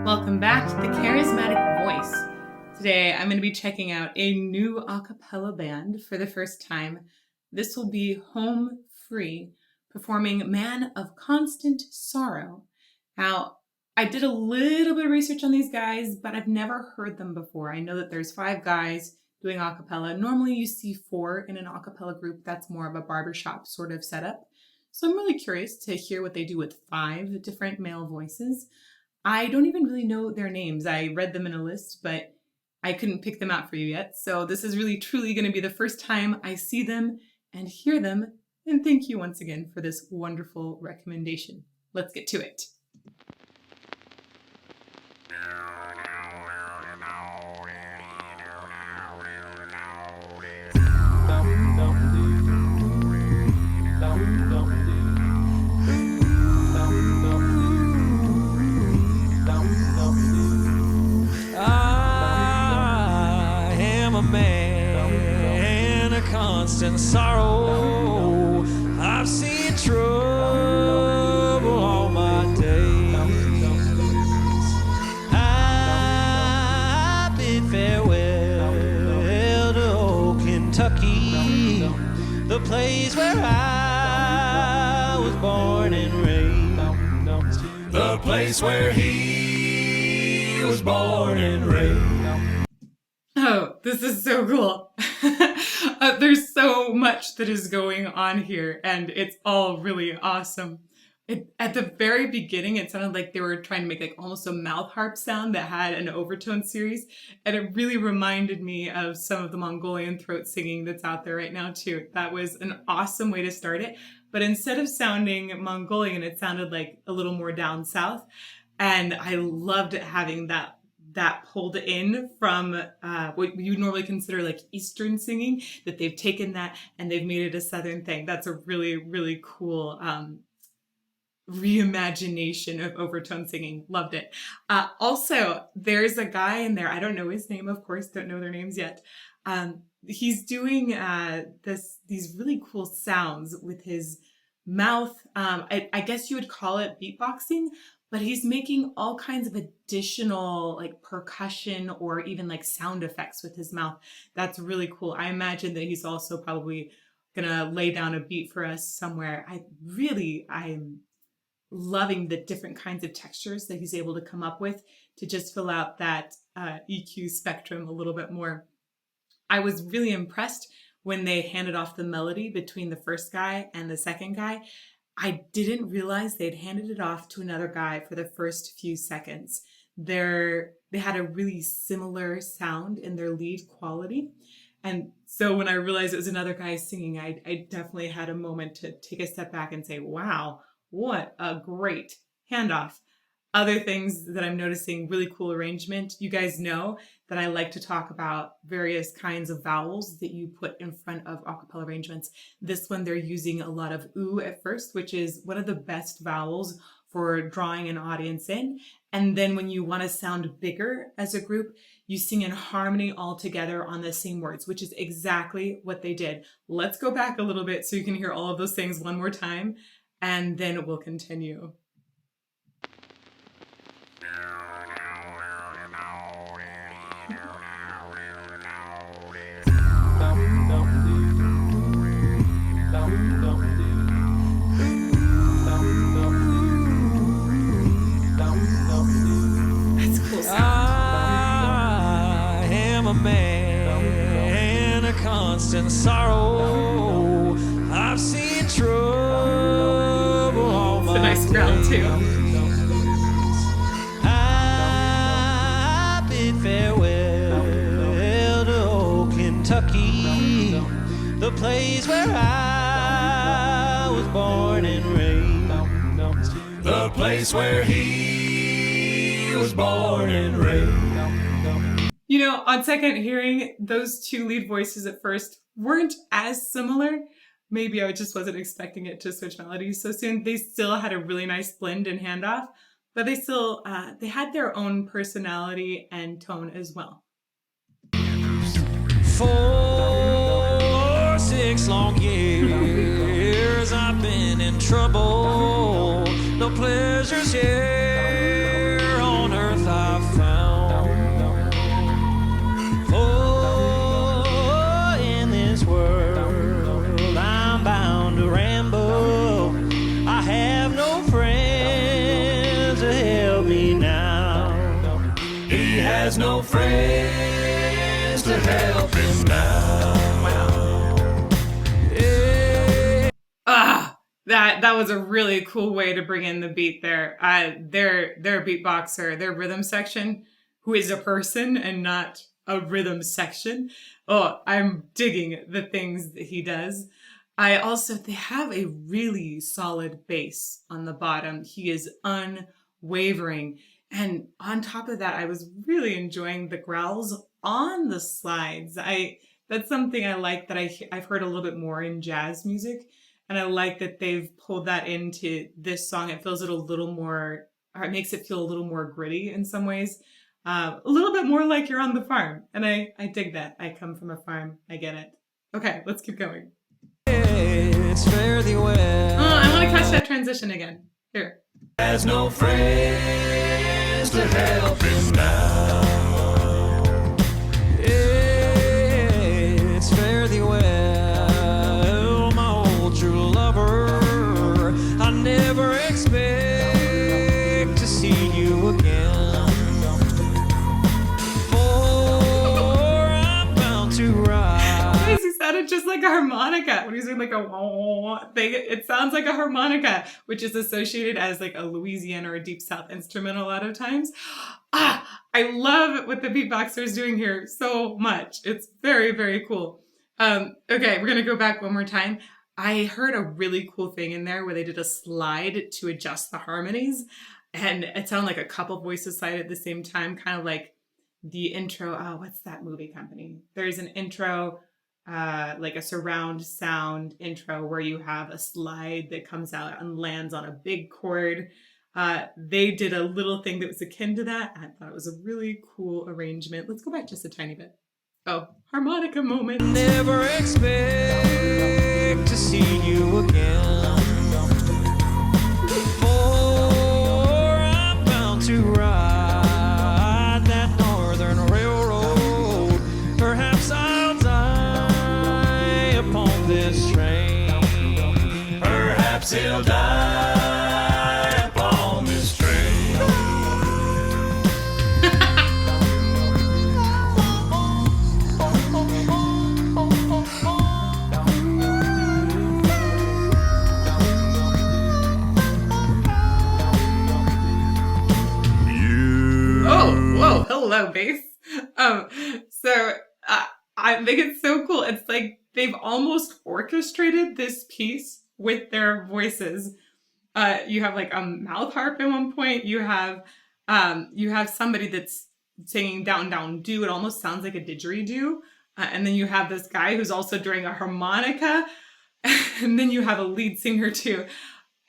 Welcome back to The Charismatic Voice. Today I'm going to be checking out a new a cappella band for the first time. This will be Home Free, performing Man of Constant Sorrow. Now, I did a little bit of research on these guys, but I've never heard them before. I know that there's 5 guys doing a cappella. Normally you see 4 in an a cappella group. That's more of a barbershop sort of setup. So I'm really curious to hear what they do with 5 different male voices. I don't even really know their names. I read them in a list, but I couldn't pick them out for you yet. So this is really truly going to be the first time I see them and hear them. And thank you once again for this wonderful recommendation. Let's get to it. Constant sorrow, I've seen trouble all my days. I bid farewell to old Kentucky, the place where I was born and raised. The place where he was born and raised. Oh, this is so cool. There's so much that is going on here, and it's all really awesome. At the very beginning, it sounded like they were trying to make like almost a mouth harp sound that had an overtone series, and it really reminded me of some of the Mongolian throat singing that's out there right now too. That was an awesome way to start it, but instead of sounding Mongolian, it sounded like a little more down south, and I loved having that pulled in from what you normally consider like Eastern singing, that they've taken that and they've made it a Southern thing. That's a really, really cool reimagination of overtone singing. Loved it. Also, there's a guy in there. I don't know his name, of course, don't know their names yet. He's doing these really cool sounds with his mouth. I guess you would call it beatboxing, but he's making all kinds of additional like percussion or even like sound effects with his mouth. That's really cool. I imagine that he's also probably gonna lay down a beat for us somewhere. I'm loving the different kinds of textures that he's able to come up with to just fill out that EQ spectrum a little bit more. I was really impressed when they handed off the melody between the first guy and the second guy. I didn't realize they'd handed it off to another guy for the first few seconds. They had a really similar sound in their lead quality. And so when I realized it was another guy singing, I definitely had a moment to take a step back and say, wow, what a great handoff. Other things that I'm noticing, really cool arrangement. You guys know that I like to talk about various kinds of vowels that you put in front of a cappella arrangements. This one, they're using a lot of ooh at first, which is one of the best vowels for drawing an audience in. And then when you want to sound bigger as a group, you sing in harmony all together on the same words, which is exactly what they did. Let's go back a little bit so you can hear all of those things one more time, and then we'll continue. Man of constant sorrow, I've seen trouble all my days. It's a nice growl too. I bid farewell to old Kentucky, the place where I was born and raised. The place where he was born and raised. You know, on second hearing, those 2 lead voices at first weren't as similar. Maybe I just wasn't expecting it to switch melodies so soon. They still had a really nice blend and handoff, but they still, they had their own personality and tone as well. 4 or 6 long years I've been in trouble. No pleasures here on earth I has no friends to help him now. That was a really cool way to bring in the beat there. Their beatboxer, their rhythm section, who is a person and not a rhythm section. Oh, I'm digging the things that he does. They have a really solid bass on the bottom. He is unwavering. And on top of that, I was really enjoying the growls on the slides. That's something I like that I've heard a little bit more in jazz music. And I like that they've pulled that into this song. It feels it a little more, or it makes it feel a little more gritty in some ways. A little bit more like you're on the farm. And I dig that. I come from a farm. I get it. Okay, let's keep going. It's fairly well. Oh, I want to catch that transition again. Here. Has no friends to help him now. It's fairly well, my old true lover. I never expect to see you again. For I'm bound to ride. He sounded just like a harmonica when he's doing like a wah thing. It sounds like a harmonica, which is associated as like a Louisiana or a Deep South instrument a lot of times. I love what the beatboxer is doing here so much. It's very, very cool. Okay, we're going to go back one more time. I heard a really cool thing in there where they did a slide to adjust the harmonies. And it sounded like a couple voices slide at the same time, kind of like the intro. Oh, what's that movie company? There's an intro, like a surround sound intro where you have a slide that comes out and lands on a big chord. They did a little thing that was akin to that. I thought it was a really cool arrangement. Let's go back just a tiny bit. Oh, harmonica moment. Never expect to see you again. For I'm bound to ride that northern railroad. Perhaps I'll die upon this train. Perhaps he'll die upon this train. Whoa, hello, bass. I think it's so cool. It's like they've almost orchestrated this piece with their voices. You have like a mouth harp at one point. You have somebody that's singing down, down, do. It almost sounds like a didgeridoo. And then you have this guy who's also doing a harmonica. And then you have a lead singer too.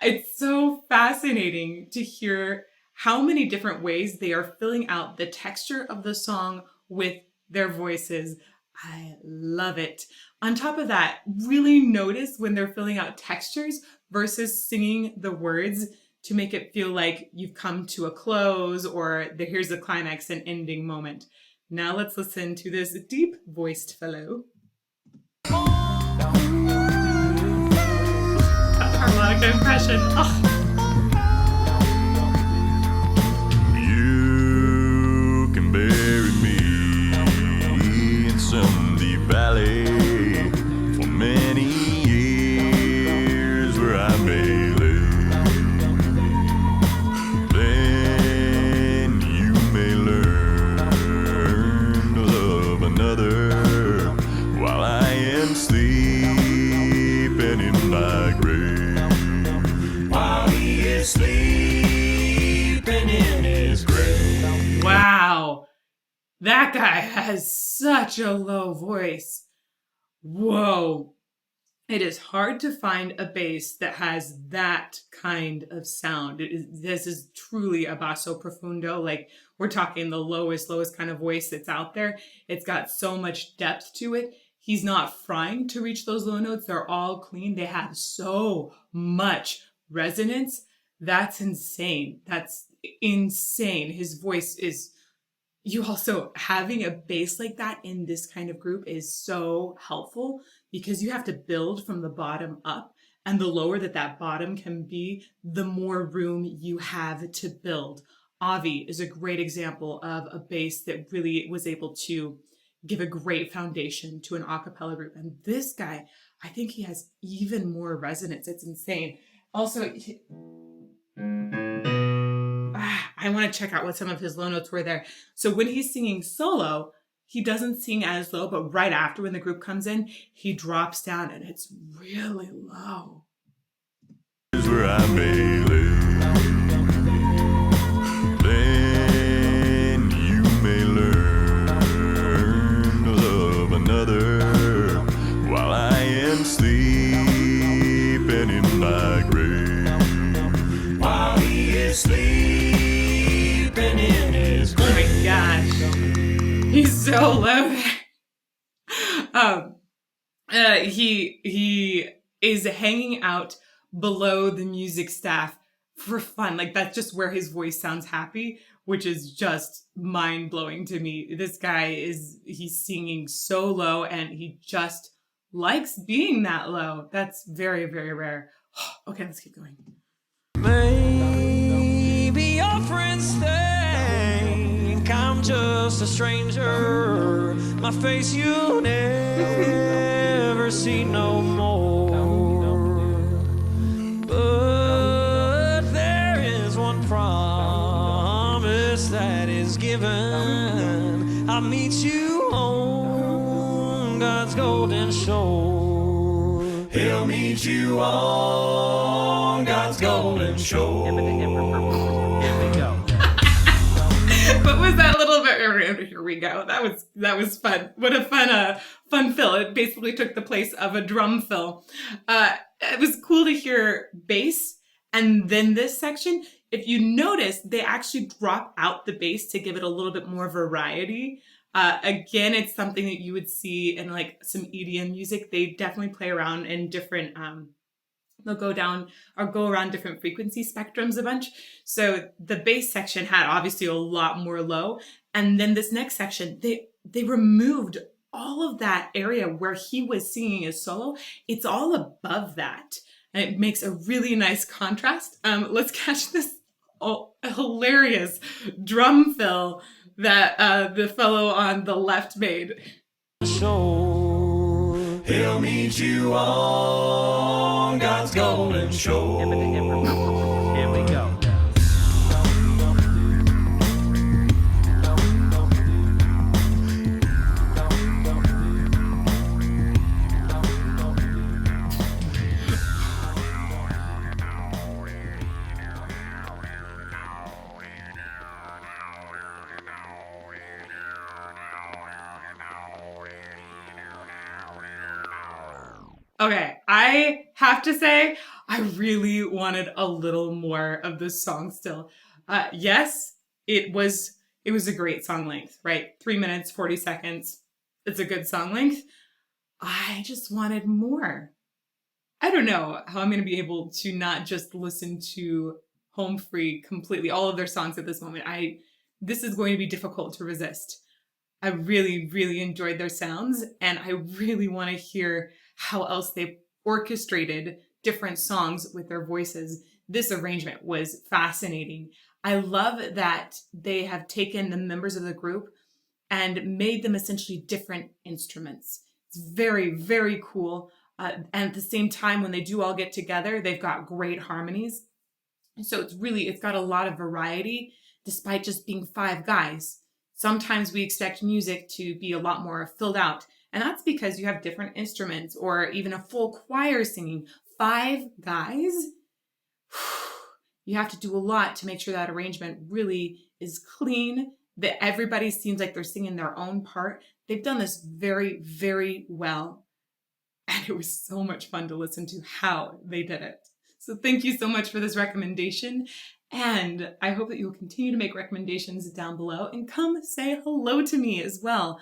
It's so fascinating to hear how many different ways they are filling out the texture of the song with their voices. I love it. On top of that, really notice when they're filling out textures versus singing the words to make it feel like you've come to a close or here's the climax and ending moment. Now let's listen to this deep-voiced fellow. Harmonica impression. Oh. You can bury me in some deep valley for many years where I may live. Then you may learn to love another while I am sleeping in my grave. While he is sleeping in his grave. Wow. That guy has such a low voice. Whoa. It is hard to find a bass that has that kind of sound. This is truly a basso profundo. Like we're talking the lowest kind of voice that's out there. It's got so much depth to it. He's not trying to reach those low notes. They're all clean. They have so much resonance. That's insane. That's insane. His voice is, you also having a bass like that in this kind of group is so helpful because you have to build from the bottom up, and the lower that bottom can be, the more room you have to build Avi is a great example of a bass that really was able to give a great foundation to an a cappella group. And this guy, I think he has even more resonance. It's insane. Also, I want to check out what some of his low notes were there. So when he's singing solo, he doesn't sing as low, but right after when the group comes in, he drops down and it's really low. Is where I may live. Then you may learn to love another while I am sleeping in my grave. While he is sleeping in his grave. Oh my gosh. He's so low. He is hanging out below the music staff for fun. Like, that's just where his voice sounds happy, which is just mind-blowing to me. This guy he's singing so low and he just likes being that low. That's very, very rare. Okay, let's keep going. Maybe your friends think I'm just a stranger. My face you never see no more. But there is one promise that is given. I'll meet you on God's golden shore. He'll meet you on God's golden shore. Here we go. What was that little bit? Here we go. That was fun. What a fun fill. It basically took the place of a drum fill. It was cool to hear bass. And then this section, if you notice, they actually drop out the bass to give it a little bit more variety. Again, it's something that you would see in like some EDM music. They definitely play around in different, they'll go down or go around different frequency spectrums a bunch. So the bass section had obviously a lot more low. And then this next section, they removed all of that area where he was singing his solo. It's all above that. And it makes a really nice contrast. Let's catch this hilarious drum fill that the fellow on the left made. He'll meet you on God's golden shore. Here we go. Okay, I have to say, I really wanted a little more of this song still. Yes, it was a great song length, right? 3 minutes, 40 seconds. It's a good song length. I just wanted more. I don't know how I'm going to be able to not just listen to Home Free completely, all of their songs at this moment. This is going to be difficult to resist. I really, really enjoyed their sounds, and I really want to hear how else they orchestrated different songs with their voices. This arrangement was fascinating. I love that they have taken the members of the group and made them essentially different instruments. It's very, very cool. And at the same time, when they do all get together, they've got great harmonies. So it's got a lot of variety, despite just being 5 guys. Sometimes we expect music to be a lot more filled out. And that's because you have different instruments or even a full choir singing. 5 guys? You have to do a lot to make sure that arrangement really is clean, that everybody seems like they're singing their own part. They've done this very, very well. And it was so much fun to listen to how they did it. So thank you so much for this recommendation. And I hope that you will continue to make recommendations down below and come say hello to me as well.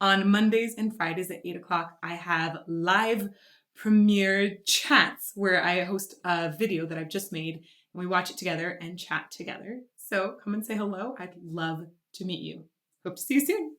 On Mondays and Fridays at 8 o'clock, I have live premiere chats where I host a video that I've just made and we watch it together and chat together. So come and say hello. I'd love to meet you. Hope to see you soon.